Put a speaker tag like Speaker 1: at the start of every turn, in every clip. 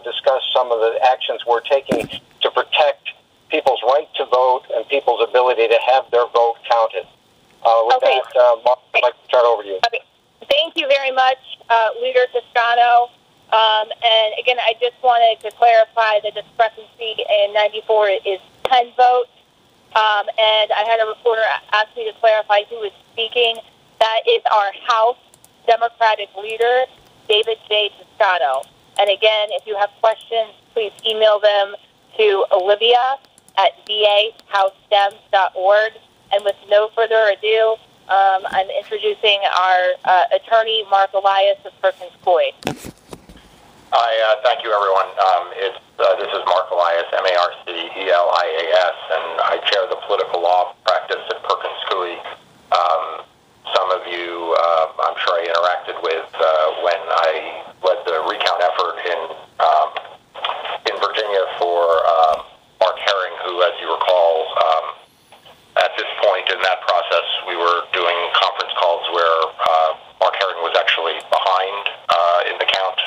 Speaker 1: discuss some of the actions we're taking to protect people's right to vote and people's ability to have their vote counted. With that, Mark, I'd like to turn it over to you.
Speaker 2: Okay. Thank you very much, Leader Toscano. And again, I just wanted to clarify the discrepancy in 94 is 10 votes. And I had a reporter ask me to clarify who was speaking. That is our House Democratic leader, David J. Toscano. And again, if you have questions, please email them to olivia@vahousedems.org. And with no further ado, I'm introducing our attorney, Marc Elias of Perkins Coie.
Speaker 3: Hi, thank you, everyone. This is Marc Elias, Marcelias, and I chair the political law practice at Perkins Coie. Some of you, I'm sure I interacted with when I led the recount effort in Virginia for Mark Herring, who, as you recall, at this point in that process, we were doing conference calls where Mark Herring was actually behind in the count,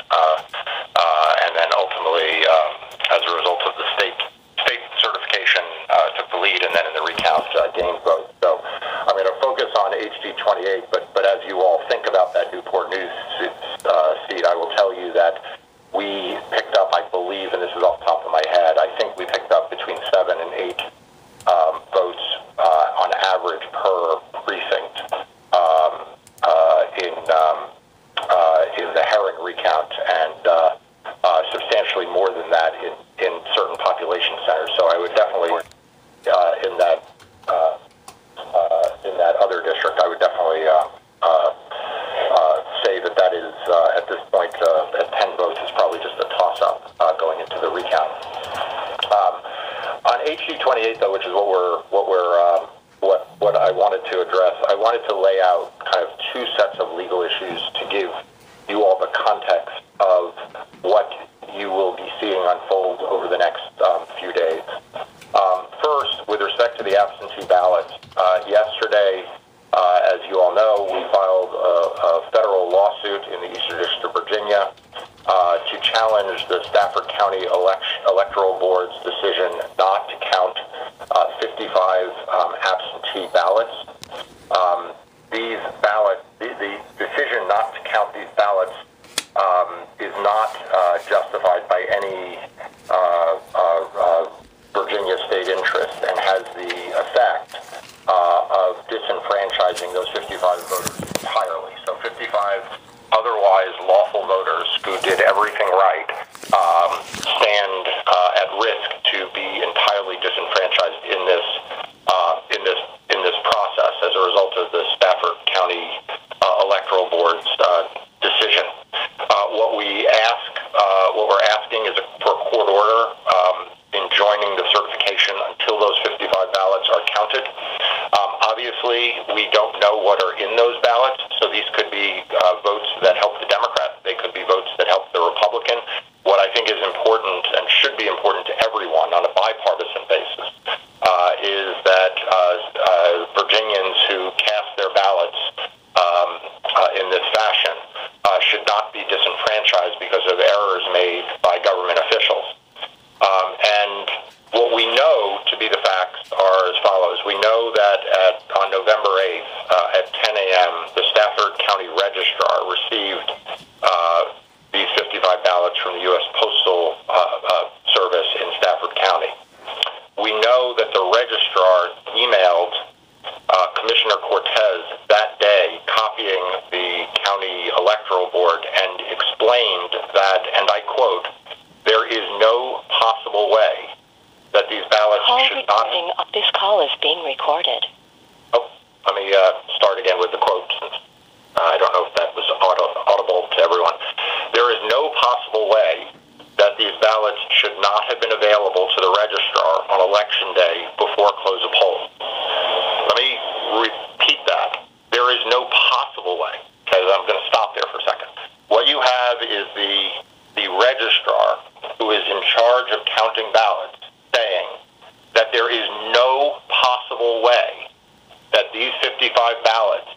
Speaker 3: and then ultimately, as a result of the state certification, took the lead, and then in the recount, gained votes. So I'm going to focus on HD 28, but as you all think about that Newport News seat, I will tell you that we picked up, I believe, and this is off the top of my head, I think we picked up between 7 and 8 votes on average per precinct in the Herring recount, and substantially more than that in certain population centers. So I would definitely in that other district, I would definitely say that is at this point at 10 votes is probably just a toss-up going into the recount. On HD 28, though, which is what I wanted to address, I wanted to lay out kind of two sets of legal issues to give you all the context of what you will be seeing unfold over the next few days. First, with respect to the absentee ballots, yesterday, as you all know, we filed a federal lawsuit in the Eastern District of Virginia to challenge the Stafford County Electoral Board's decision not to count 55 absentee ballots. The decision not to count these ballots is not justified by any Virginia state interest and has the effect of disenfranchising those 55 voters entirely. So 55 otherwise lawful voters who did everything right stand at risk to be entirely disenfranchised in this process as a result of the Stafford County Electoral Board's decision. What we're asking is for a court order enjoining the certification until those 55 ballots are counted. Obviously, we don't know what are in those ballots, so these could be votes that help the Democrat. They could be votes that help the Republican. What I think is important and should be important to everyone on a bipartisan basis is that Virginians who cast their ballots in this fashion should not be disenfranchised because of errors made by government officials. And what we know to be the facts are as follows. We know that on November 8th at 10 a.m., the Stafford County Registrar received these 55 ballots from the U.S. Postal Service in Stafford County. We know that the registrar emailed Commissioner Cortez that day, copying the county electoral board, and explained that, and I quote, "There is no possible way that these ballots should not..."
Speaker 4: This call is being recorded.
Speaker 3: Oh, let me start again with the quote, since I don't know if that was audible to everyone. "There is no possible way that these ballots should not have been available to the registrar on Election Day before close of polls." Let me repeat that. There is no possible way. Okay, I'm going to stop there for a second. What you have is the registrar, who is in charge of counting ballots, saying that there is no possible way that these 55 ballots,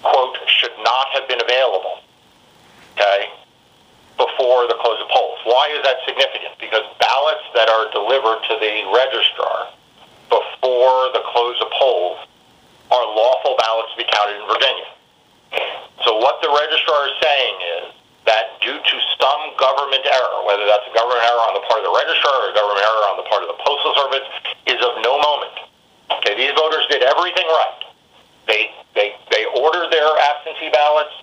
Speaker 3: quote, should not have been available, okay, before before the close of polls. Why is that significant? Because ballots that are delivered to the registrar before the close of polls are lawful ballots to be counted in Virginia. So what the registrar is saying is that due to some government error, whether that's a government error on the part of the registrar or a government error on the part of the Postal Service, is of no moment. Okay, these voters did everything right. They ordered their absentee ballots,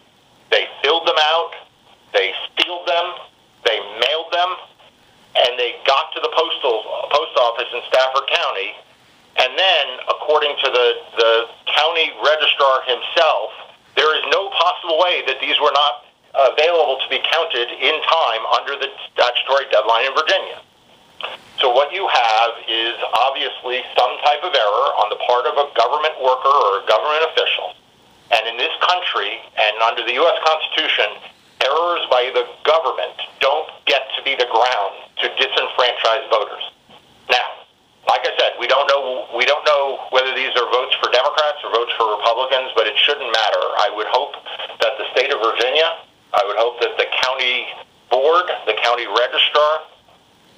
Speaker 3: they filled them out, they sealed them, they mailed them, and they got to the post office in Stafford County. And then, according to the county registrar himself, there is no possible way that these were not available to be counted in time under the statutory deadline in Virginia. So what you have is obviously some type of error on the part of a government worker or a government official. And in this country, and under the U.S. Constitution, errors by the government don't get to be the ground to disenfranchise voters. Now, like I said, we don't know whether these are votes for Democrats or votes for Republicans, but it shouldn't matter. I would hope that the state of Virginia, I would hope that the county board, the county registrar,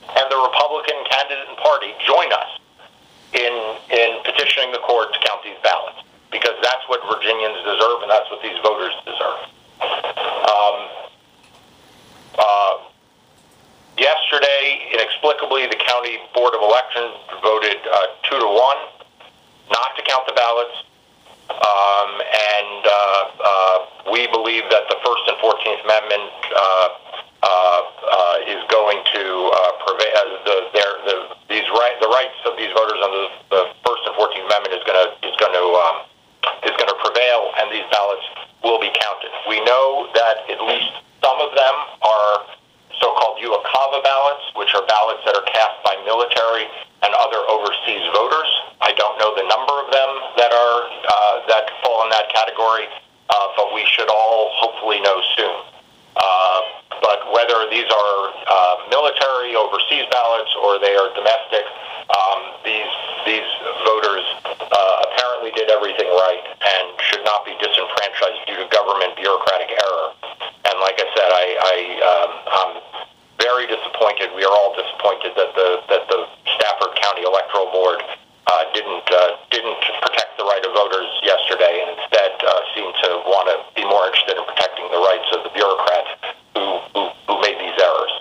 Speaker 3: and the Republican candidate and party join us in petitioning the court to count these ballots, because that's what Virginians deserve and that's what these voters deserve. Yesterday, inexplicably, the county board of elections voted 2-1 not to count the ballots, and we believe that the First and 14th Amendment is going to prevail. The rights of these voters under the First and 14th Amendment is going to prevail, and these ballots will be counted. We know that at least some of them are so-called UACAVA ballots, which are ballots that are cast by military and other overseas voters. I don't know the number of them that fall in that category, but we should all hopefully know soon. But whether these are military overseas ballots or they are domestic, these voters apparently did everything right and should not be disenfranchised due to government bureaucratic error. And like I said, I'm very disappointed. We are all disappointed that the Stafford County Electoral Board didn't protect the right of voters yesterday, and instead seemed to want to be more interested in protecting the rights of the bureaucrats who made these errors.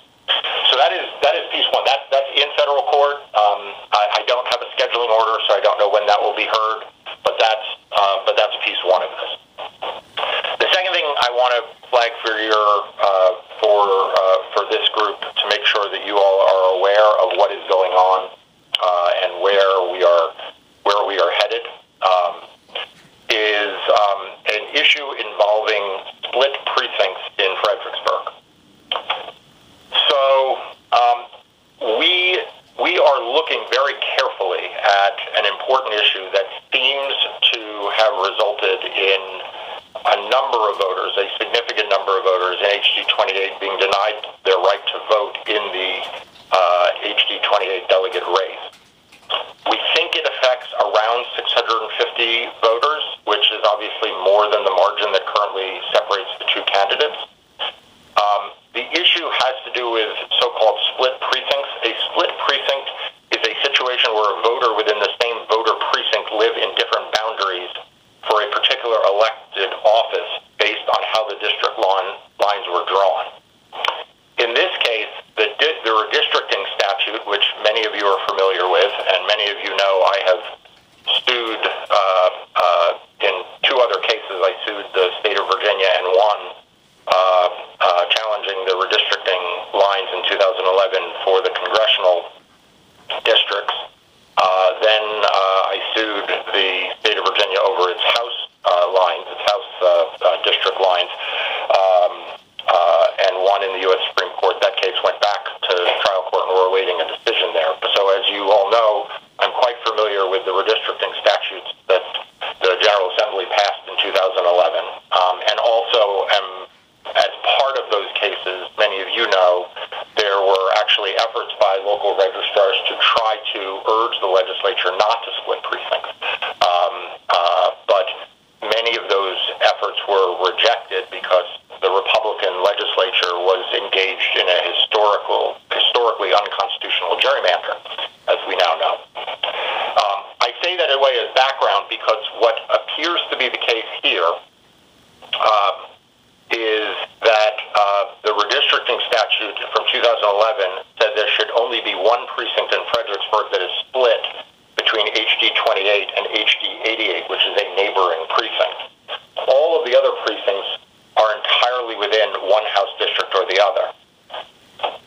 Speaker 3: So that is piece one. That's in federal court. I don't have a scheduling order, so I don't know when that will be heard. But that's piece one of this. The second thing I want to flag for for this group, to make sure that you all are aware of what is going on and where we are headed, is an issue involving split precincts in Fredericksburg. So we are looking very carefully at an important issue that seems to have resulted in a number of voters, a significant number of voters in HD 28 being denied their right to vote in the HD 28 delegate race. We think it affects around 650 voters, which is obviously more than the margin that currently separates the two candidates. The issue has to do with so-called split precincts. A split precinct is a situation where a voter within the same voter precinct live in different boundaries for a particular elected office based on how the district lines were drawn. In this case, the redistricting statute, which many of you are familiar with, and many of you know I have sued in two other cases. I sued the state of Virginia and won, challenging the redistricting lines in 2011 for the congressional districts. Then I sued the state of Virginia over its House lines, its House district lines, and won in the U.S. Supreme Court. That case went back to trial court, and we're awaiting a decision there. So as you all know, I'm quite familiar with the redistricting statutes that the General Assembly passed in 2011, and also as part of those cases, many of you know, there were actually efforts by local registrars to try to urge the legislature not to split precincts. But many of those efforts were rejected because the Republican legislature was engaged historically unconstitutional gerrymander, as we now know. I say that in a way as background because what appears to be the case here is that the redistricting statute from 2011 said there should only be one precinct in Fredericksburg that is split between HD 28 and HD 88, which is a neighboring precinct. All of the other precincts are entirely within one House district or the other.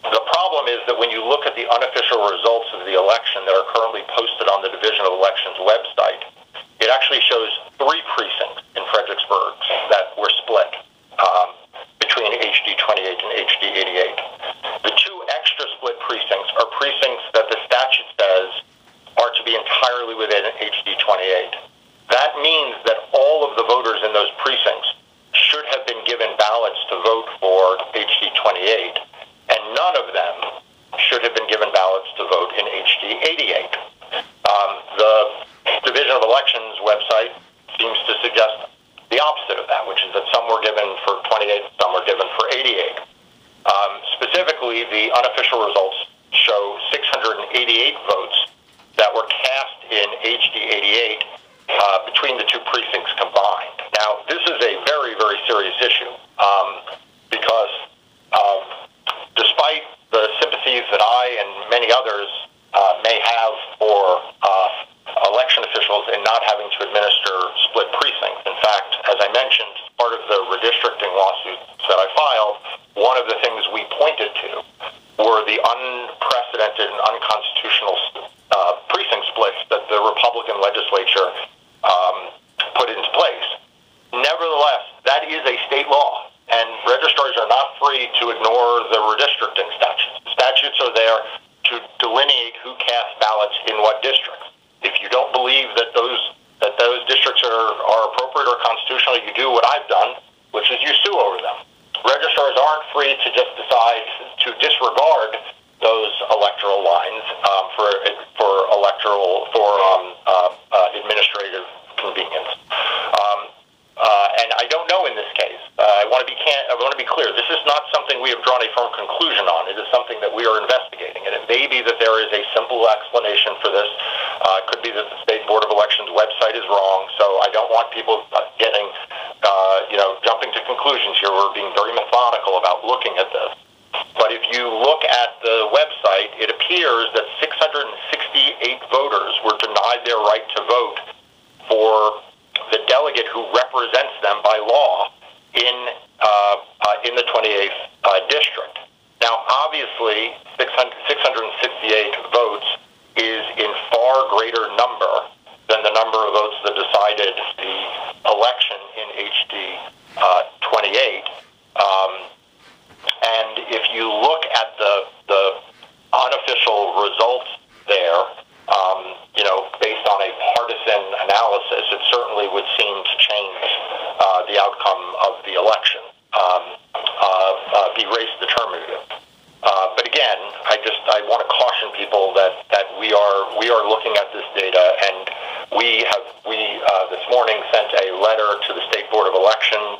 Speaker 3: The problem is that when you look at the unofficial results of the election that are currently posted on the Division of Elections website, it actually shows 3 precincts in Fredericksburg that were split between HD 28 and HD 88. The 2 extra split precincts are precincts that the statute says are to be entirely within HD 28. That means that all of the voters in those precincts should have been given ballots to vote for HD 28, and none of them should have been given ballots to vote in HD 88. The Division of Elections website seems to suggest the opposite of that, which is that some were given for 28, some were given for 88. Specifically, the unofficial results show 688 votes that were cast in HD 88 between the 2 precincts combined. Now, this is a very, very serious issue because despite the sympathies that I and many others may have for election officials in not having to administer split precincts. In fact, as I mentioned, part of the redistricting lawsuits that I filed, one of the things we pointed to were the unprecedented and unconstitutional precinct splits that the Republican legislature put into place. Nevertheless, that is a state law, and registrars are not free to ignore the redistricting statutes. The statutes are there to delineate who casts ballots in what districts. If you don't believe that those districts are appropriate or constitutional, you do what I've done, which is you sue over them. Registrars aren't free to just decide to disregard those electoral lines for administrative convenience. And I don't know in this case. I want to be clear. This is not something we have drawn a firm conclusion on. It is something that we are investigating, and it may be that there is a simple explanation for this. It could be that the State Board of Elections website is wrong. So I don't want people getting, jumping to conclusions here. We're being very methodical about looking at this. But if you look at the website, it appears that 668 voters were denied their right to vote for the delegate who represents them by law in the 28th district. Now, obviously, 668 votes is in far greater number than the number of votes that decided the election in HD 28. And if you look at the unofficial results there, based on a partisan analysis, it certainly would seem to change the outcome of the election, be race determinative. But again, I want to caution people that we are looking at this data, and we this morning sent a letter to the State Board of Elections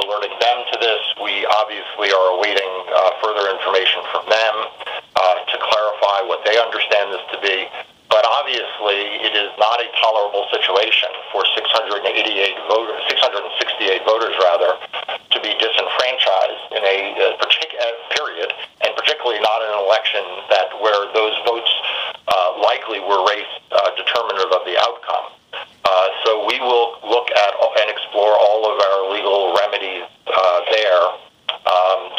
Speaker 3: alerting them to this. We obviously are awaiting further information from them to clarify what they understand this to be. But obviously, it is not a tolerable situation for 668 voters to be disenfranchised in a particular period, and particularly not in an election where those votes likely were race determinative of the outcome. So we will look at and explore all of our legal remedies there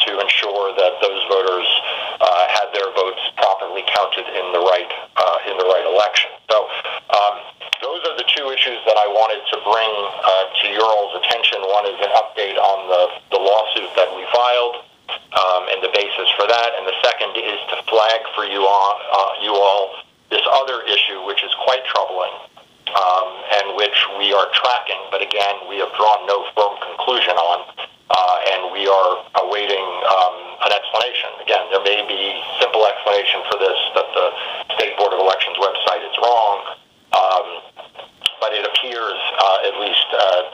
Speaker 3: to ensure that those voters had their votes properly counted in the right election. So those are the 2 issues that I wanted to bring to your all's attention. One is an update on the lawsuit that we filed and the basis for that, and the second is to flag for you all this other issue, which is quite troubling. And which we are tracking, but again, we have drawn no firm conclusion on, and we are awaiting an explanation. Again, there may be simple explanation for this, that the State Board of Elections website is wrong, but it appears, at least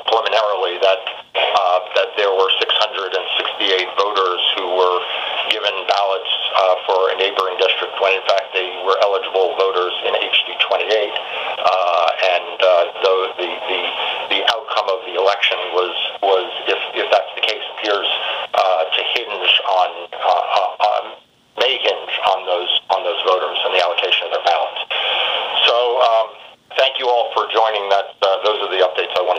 Speaker 3: preliminarily, that there were 668 voters who were given for a neighboring district when in fact they were eligible voters in HD 28, and the outcome of the election was if that's the case, appears to hinge may hinge on those voters and the allocation of their ballots. So thank you all for joining. Those are the updates I wanted